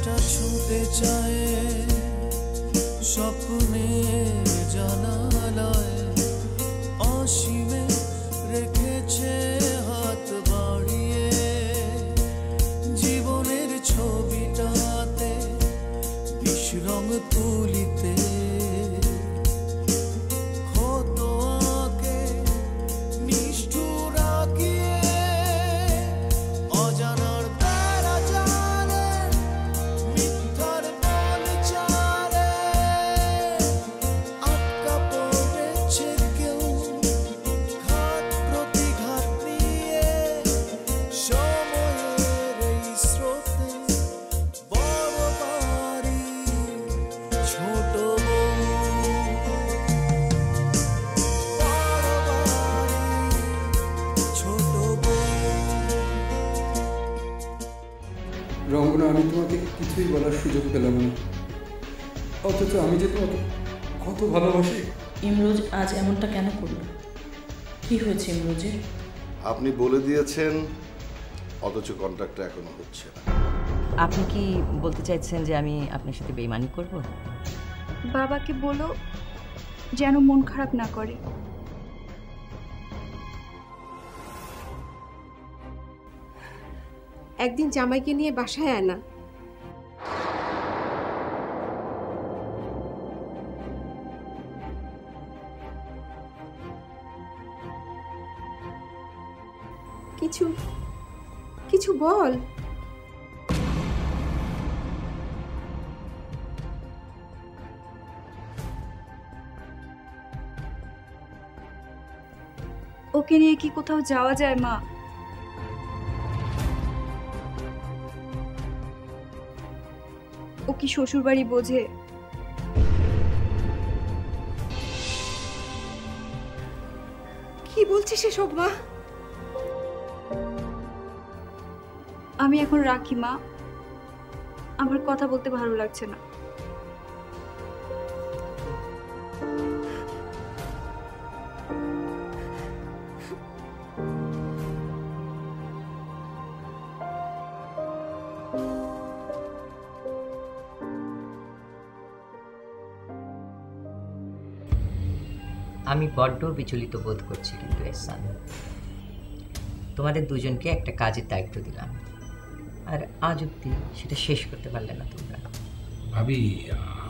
আকাশটা ছুঁতে চায় স্বপ্নে জানালায় অসীমে রেখেছে হাত বাড়িয়ে জীবনের ছবিটাতে বিশ্বরং তুলিতে রঙ্গনা, আমি তোমাকে কিছুই বলার সুযোগ পেলাম না, অথচ আমি যে তোমাকে কত ভালোবাসি। ইমরোজ আজ এমনটা কেন করলো? কি হয়েছে ইমরোজের? আপনি বলে দিয়েছেন, অথচ কন্ট্রাক্টটা এখনো হচ্ছে না। আপনি কি বলতে চাইছেন যে আমি আপনার সাথে বেইমানি করব? বাবাকে বলো যেন মন খারাপ না করে। একদিন জামাইকে নিয়ে বাসায় আনা। কিছু কিছু বল। ওকে নিয়ে কি কোথাও যাওয়া যায় মা? ও কি শ্বশুরবাড়ি বোঝে? কি বলছিস এসব মা? আমি এখন রাখি মা, আমার কথা বলতে ভালো লাগছে না। আমি বড্ড বিচলিত বোধ করছি, কিন্তু এহসান, তোমাদের দুজনকে একটা কাজের দায়িত্ব দিলাম, আর আজ অব্দি সেটা শেষ করতে পারলে না তোমরা। ভাবি,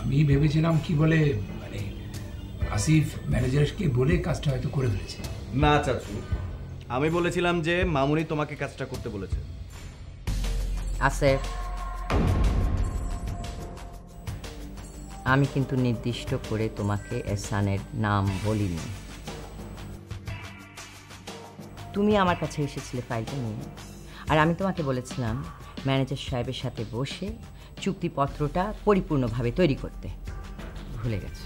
আমি ভেবেছিলাম কি বলে, মানে আসিফ ম্যানেজারকে বলে কাজটা হয়তো করে ফেলেছে। না চাচু, আমি বলেছিলাম যে মামুনি তোমাকে কাজটা করতে বলেছে। আসিফ, আমি কিন্তু নির্দিষ্ট করে তোমাকে এহসানের নাম বলিনি। তুমি আমার কাছে এসেছিলে ফাইলটা নিয়ে, আর আমি তোমাকে বলেছিলাম ম্যানেজার সাহেবের সাথে বসে চুক্তিপত্রটা পরিপূর্ণভাবে তৈরি করতে। ভুলে গেছে?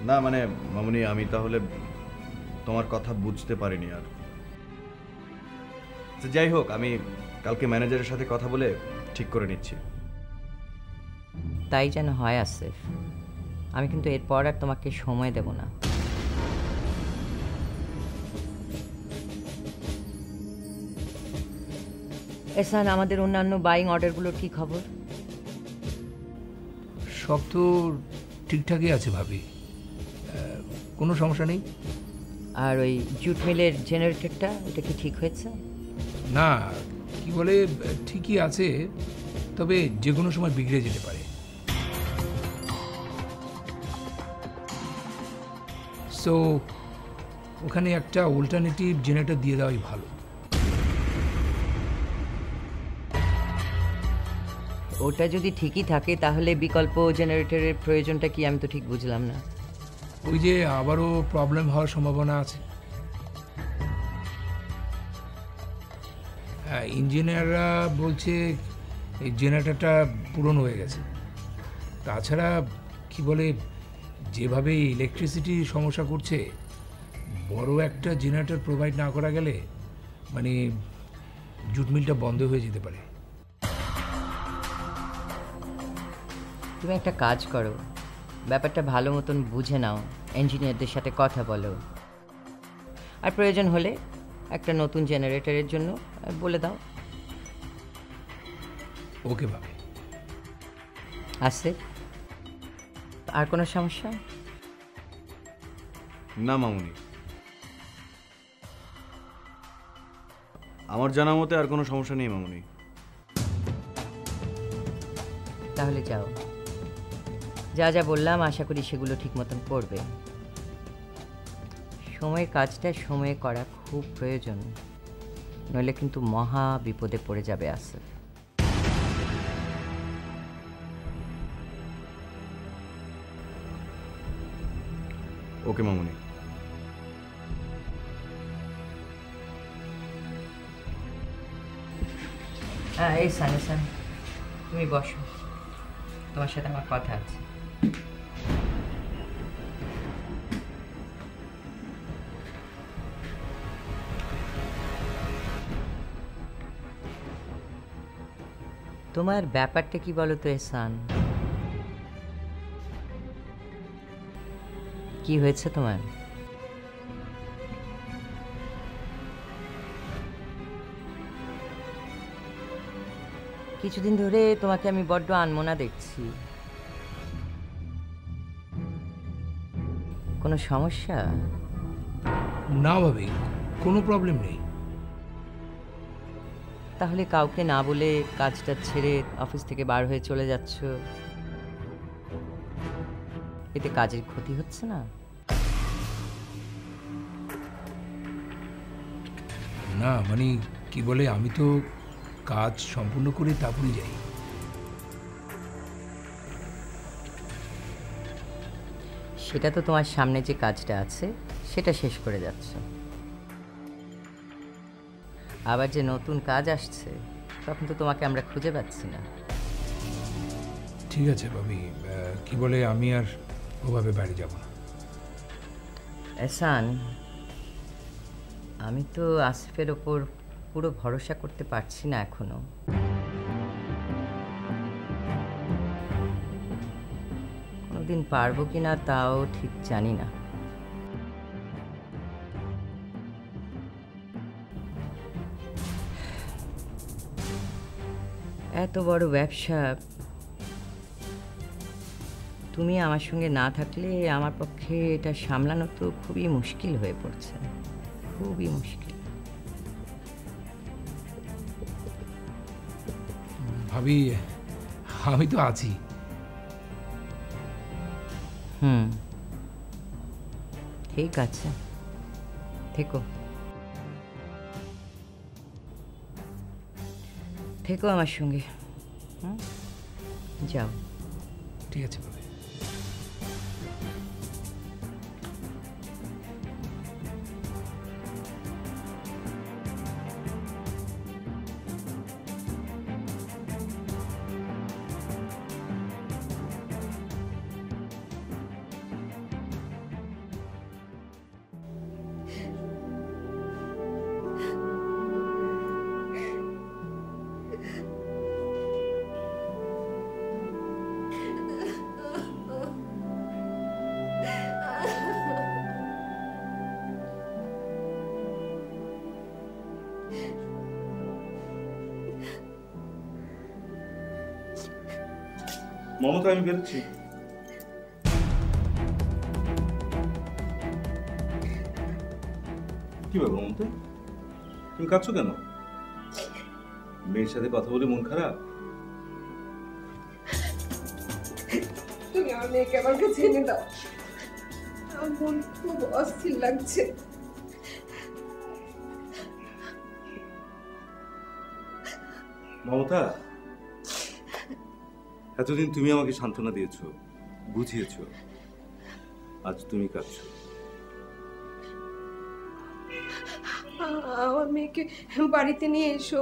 না মানে মামুনি, আমি তাহলে তোমার কথা বুঝতে পারিনি। আর যাই হোক, আমি কালকে ম্যানেজারের সাথে কথা বলে ঠিক করে নিচ্ছি। তাই যেন হয় আসিফ, আমি কিন্তু এরপর আর তোমাকে সময় দেব না। এহসান, আমাদের অন্যান্য বাইং অর্ডারগুলোর কি খবর? সব তো ঠিকঠাকই আছে ভাবি, কোনো সমস্যা নেই। আর ওই জুট মিলের জেনারেটরটা, ওটা কি ঠিক হয়েছে? না, কি বলে, ঠিকই আছে, তবে যে কোনো সময় বিগড়ে যেতে পারে। সো ওখানে একটা অল্টারনেটিভ জেনারেটর দিয়ে দেওয়াই ভালো। ওটা যদি ঠিকই থাকে তাহলে বিকল্প জেনারেটরের প্রয়োজনটা কি, আমি তো ঠিক বুঝলাম না। ওই যে আবারও প্রবলেম হওয়ার সম্ভাবনা আছে। হ্যাঁ, ইঞ্জিনিয়াররা বলছে এই জেনারেটরটা পুরনো হয়ে গেছে। তাছাড়া কি বলে, যেভাবে ইলেকট্রিসিটি সমস্যা করছে, বড় একটা জেনারেটর প্রোভাইড না করা গেলে মানে জুট মিলটা বন্ধ হয়ে যেতে পারে। তুমি একটা কাজ করো, ব্যাপারটা ভালো মতন বুঝে নাও, ইঞ্জিনিয়ারদের সাথে কথা বলো, আর প্রয়োজন হলে একটা নতুন জেনারেটরের জন্য বলে দাও। ওকে ভাবি। আসে আর কোনো সমস্যা? না মামুনি, আমার জানা মতে আর কোনো সমস্যা নেই মামুনি। তাহলে যাও, যা যা বললাম আশা করি সেগুলো ঠিক মতন করবে। সময়ের কাজটা সময়ে করা খুব প্রয়োজন, নইলে কিন্তু মহা বিপদে পড়ে যাবে আসিফ। ওকে মামুনি। হ্যাঁ এই সানি সান, তুমি বসো, তোমার সাথে আমার কথা আছে। তোমার ব্যাপারটা কি বলো তো এহসান? কি হয়েছে তোমার? কিছুদিন ধরে তোমাকে আমি বড্ড আনমনা দেখছি, কোনো সমস্যা? না ভাবি, কোনো প্রবলেম নেই। তাহলে কাউকে না বলে কাজটা ছেড়ে অফিস থেকে বার হয়ে চলে যাচ্ছ, এতে কাজের ক্ষতি হচ্ছে না? না মানে কি বলে, আমি তো কাজ সম্পূর্ণ করে তারপরে যাই। সেটা তো তোমার সামনে যে কাজটা আছে সেটা শেষ করে যাচ্ছ, আবার যে নতুন কাজ আসছে তখন তো তোমাকে আমরা খুঁজে পাচ্ছি না। ঠিক আছে ভাবি, কি বলে আমি আর ওভাবে বাড়ি যাব না। এহসান, আমি তো আসিফের ওপর পুরো ভরসা করতে পারছি না এখনো। কোনোদিন পারবো কিনা তাও ঠিক জানি না। এত বড় ব্যবসা, তুমি আমার সঙ্গে না থাকলে আমার পক্ষে এটা সামলানো তো খুবই মুশকিল হয়ে পড়ছে, খুবই মুশকিল। ভাবি আমি তো আছি। ঠিক আছে, থেকো থেকো আমার সঙ্গে। যাও। ঠিক আছে ভাবি। মমতা, আমি বেরোচ্ছি। কি ব্যাপার মমতা, তুমি কাঁদছো কেন? মেয়ের সাথে কথা বলে মন খারাপ? তুমি আমার মেয়েকে আমার কাছে এনে দাও, আমার মন খুব অস্থির লাগছে। মমতা, এতদিন তুমি আমাকে সান্ত্বনা দিয়েছো, বুঝিয়েছো, আজ তুমি কাঁদছো। আমার মেয়েকে বাড়িতে নিয়ে এসো,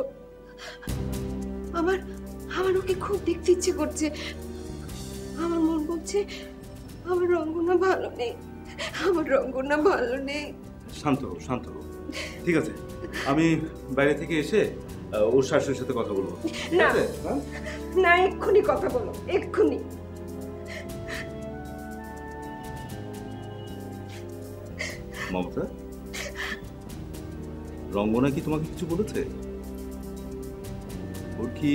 আমার আমার ওকে খুব দেখতে ইচ্ছে করছে। আমার মন বলছে আমার রঙ্গনা ভালো নেই, আমার রঙ্গনা ভালো নেই। শান্ত হও, শান্ত হও। ঠিক আছে, আমি বাইরে থেকে এসে ওর শাশুড়ির সাথে কথা বলবো। না না, এক্ষুনি কথা বলো, এক্ষুনি। মমতা, রঙ্গনা কি তোমাকে কিছু বলেছে? ওর কি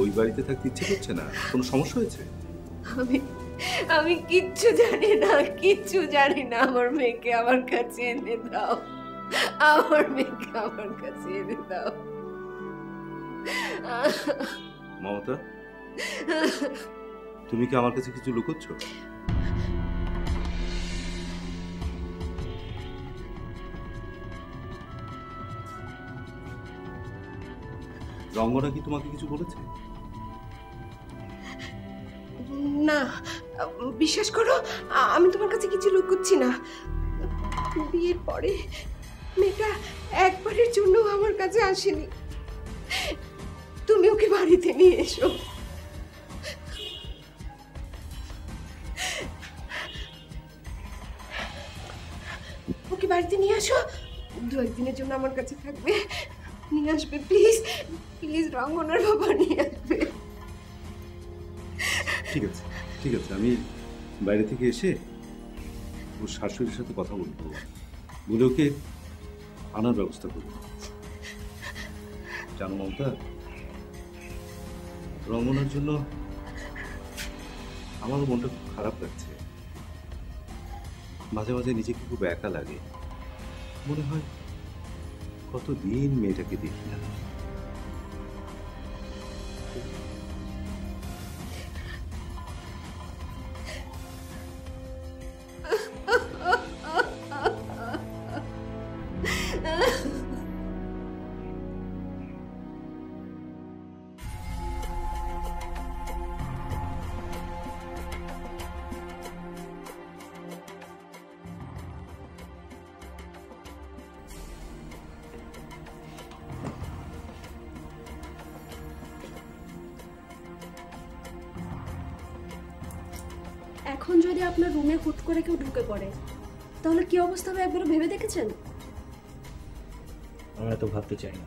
ওই বাড়িতে থাকতে ইচ্ছে করছে না? কোনো সমস্যা হয়েছে? আমি কিচ্ছু জানি না। আমার মেয়েকে আমার কাছে এনে দাও। মমতা, তুমি কি আমার কাছে কিছু লুকোচ্ছ? রঙ্গনা কি তোমাকে কিছু বলেছে? না, বিশ্বাস করো, আমি তোমার কাছে কিছু লুকোচ্ছি না। বিয়ের পরে মেয়েটা একবারের জন্য আমার কাছে আসেনি। তুমি ওকে বাড়িতে নিয়ে এসো। ওকে বাড়িতে নিয়ে আসো, 2-1 দিনের জন্য আমার কাছে থাকবে। নিয়ে আসবে প্লিজ, রঙ্গনার বাবা নিয়ে আসবে। ঠিক আছে, আমি বাইরে থেকে এসে ওর শাশুড়ির সাথে কথা বলবো, বলে ওকে আনার ব্যবস্থা করবো। জানো মমতা, রঙ্গনার জন্য আমার মনটা খুব খারাপ লাগছে। মাঝে মাঝে নিজেকে খুব একা লাগে, মনে হয় কতদিন মেয়েটাকে দেখি না। এখন যদি আপনার রুমে হুট করে কেউ ঢুকে পড়ে, তাহলে কি অবস্থা হবে একবার ভেবে দেখেছেন? আমরা তো ভাবতে চাই না।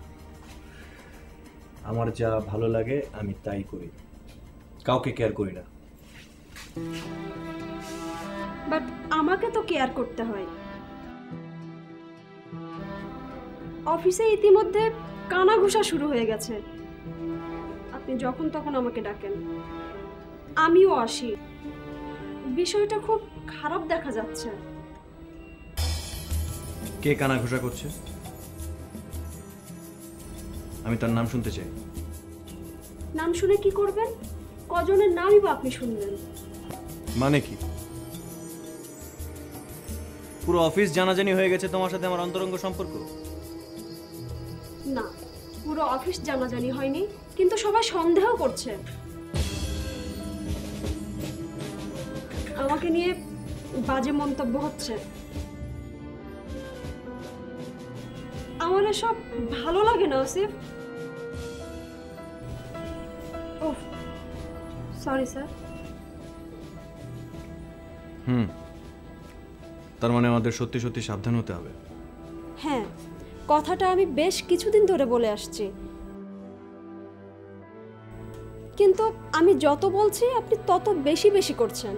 আমার যা ভালো লাগে আমি তাই করি, কাউকে কেয়ার করি না। বাট আমাকে তো কেয়ার করতে হয়। অফিসে ইতিমধ্যে কানাঘুষা শুরু হয়ে গেছে। আপনি যখন তখন আমাকে ডাকেন, আমিও আসি। বিষয়টা খুব খারাপ দেখা যাচ্ছে। কে কানাঘুষা করছে? আমি তার নাম শুনতে চাই। নাম শুনে কি করবেন? কজনের নামই বা আপনি শুনবেন? মানে কি? পুরো অফিস জানাজানি হয়ে গেছে তোমার সাথে আমার অন্তরঙ্গ সম্পর্ক? না, পুরো অফিস জানাজানি হয়নি, কিন্তু সবাই সন্দেহ করছে। আমাকে নিয়ে বাজে মন্তব্য হচ্ছে। আমার এসব ভালো লাগে না আসিফ। ওহ, সরি স্যার। তার মানে আমাদের সত্যি সত্যি সাবধান হতে হবে। হ্যাঁ, কথাটা আমি বেশ কিছুদিন ধরে বলে আসছি, কিন্তু আমি যত বলছি আপনি তত বেশি বেশি করছেন।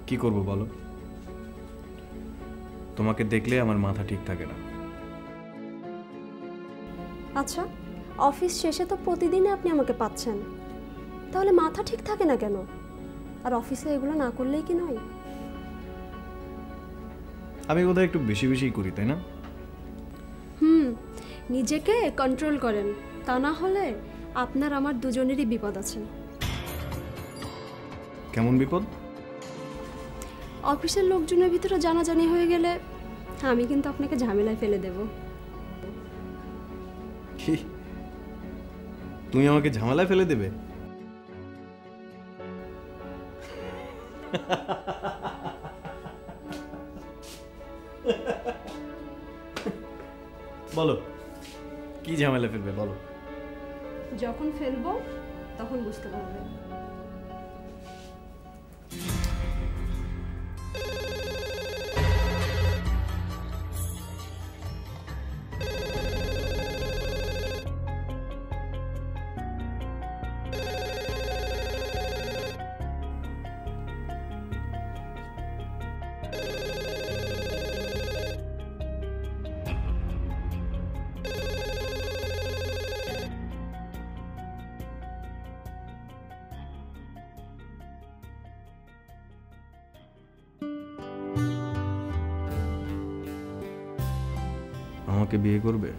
কি করব বলো? তোমাকে দেখলে আমার মাথা ঠিক থাকে না। আচ্ছা, অফিস শেষে তো প্রতিদিনই আপনি আমাকে পাচ্ছেন, তাহলে মাথা ঠিক থাকে না কেন? আর অফিসে এগুলো না করলেই কি নয়? আমি বোধহয় একটু বেশি বেশি করি, তাই না? নিজেকে কন্ট্রোল করেন, তা না হলে আপনার আমার দুজনেরই বিপদ আছে। কেমন বিপদ? অফিসের লোকজনের ভিতরে জানাজানি হয়ে গেলে আমি কিন্তু আপনাকে ঝামেলায় ফেলে দেব। কি? তুমি আমাকে ঝামেলায় ফেলে দেবে? বলো, কি ঝামেলা ফেলবে বলো? যখন ফেলবো তখন বুঝতে পারবে। আমাকে বিয়ে করবে?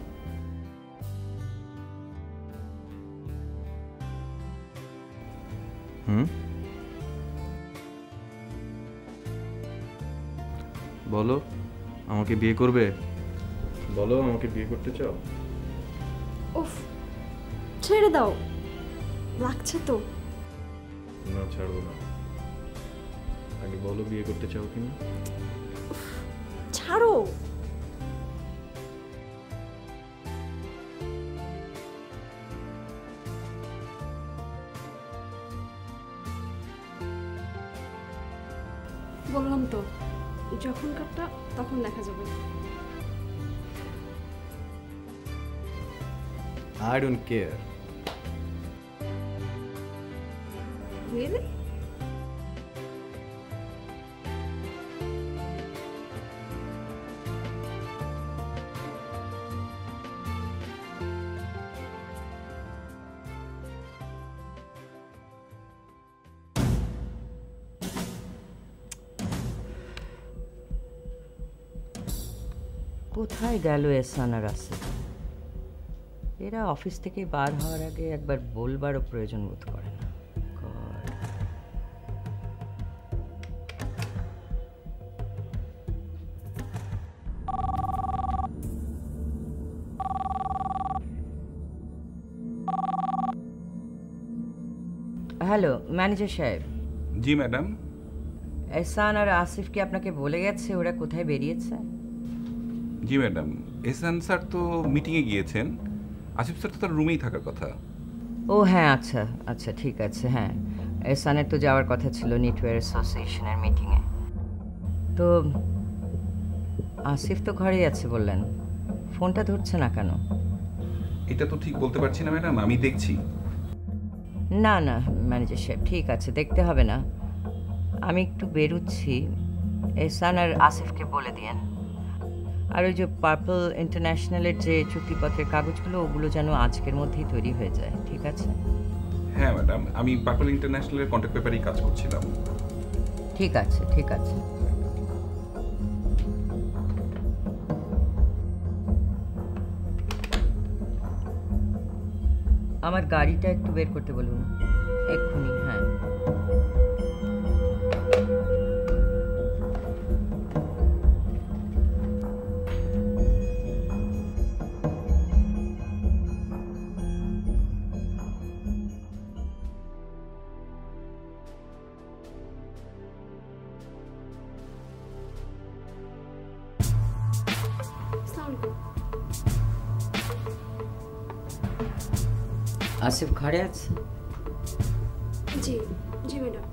বলো, আমাকে বিয়ে করবে? বলো, আমাকে বিয়ে করতে চাও? উফ, ছেড়ে দাও, লাগছে তো। না, ছাড়বো না। আগে বলো বিয়ে করতে চাও কিনা। ছাড়ো। বললাম তো, যখন কাটটা তখন দেখা যাবে। I don't care. Really? কোথায় গেল এহসান আর আসিফ? এরা অফিস থেকে বার হওয়ার আগে একবার বলবারও প্রয়োজন বোধ করে না। হ্যালো, ম্যানেজার সাহেব। জি ম্যাডাম। এহসান আর আসিফ কি আপনাকে বলে গেছে ওরা কোথায় বেরিয়েছে? জি ম্যাডাম, এহসান স্যার তো মিটিংয়ে গিয়েছেন, আসিফ স্যার তো তার রুমেই থাকার কথা। ও হ্যাঁ, আচ্ছা আচ্ছা, ঠিক আছে। হ্যাঁ, এহসানের তো যাওয়ার কথা ছিল নিটওয়্যার অ্যাসোসিয়েশনের মিটিংয়ে। তো আসিফ তো ঘরেই আছে বললেন, ফোনটা ধরছে না কেন? এটা তো ঠিক বলতে পারছি না ম্যাডাম, আমি দেখছি। না না ম্যানেজার সাহেব, ঠিক আছে, দেখতে হবে না। আমি একটু বেরোচ্ছি, এহসান আর আসিফকে বলে দিয়েন। আর ওই যে পার্পল ইন্টারন্যাশনালের যে চুক্তিপত্রের কাগজগুলো, ওগুলো যেন আজকের মধ্যেই তৈরি হয়ে যায়, ঠিক আছে? হ্যাঁ ম্যাডাম, আমি পার্পল ইন্টারন্যাশনালের কন্ট্যাক্ট পেপারেই কাজ করছিলাম। ঠিক আছে, ঠিক আছে। আমার গাড়িটা একটু বের করতে বলুন এক্ষুনি। হ্যাঁ, আসিফ ঘরে আছে? জি জি ম্যাডাম।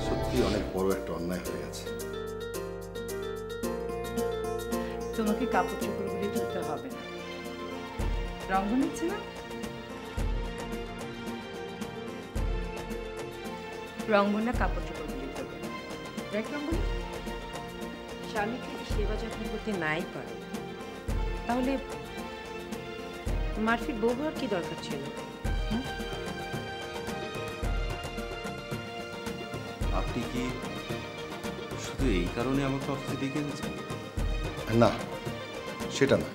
সত্যি অনেক বড় একটা অন্যায় হয়ে গেছে। তোমাকে কাপড় চোপড়গুলি ধুতে হবে না। রঙ নিচ্ছে না? রঙবনা কাপড় চোপড়গুলি ধুবে। দেখ রঙবনা, স্বামীকে সেবা যত্ন করতে নাই পারো, তাহলে মারফির বউ হওয়ার কি দরকার ছিল? আপনি কি শুধু এই কারণে আমাকে অফিসে ডেকে এনেছেন? না, সেটা না।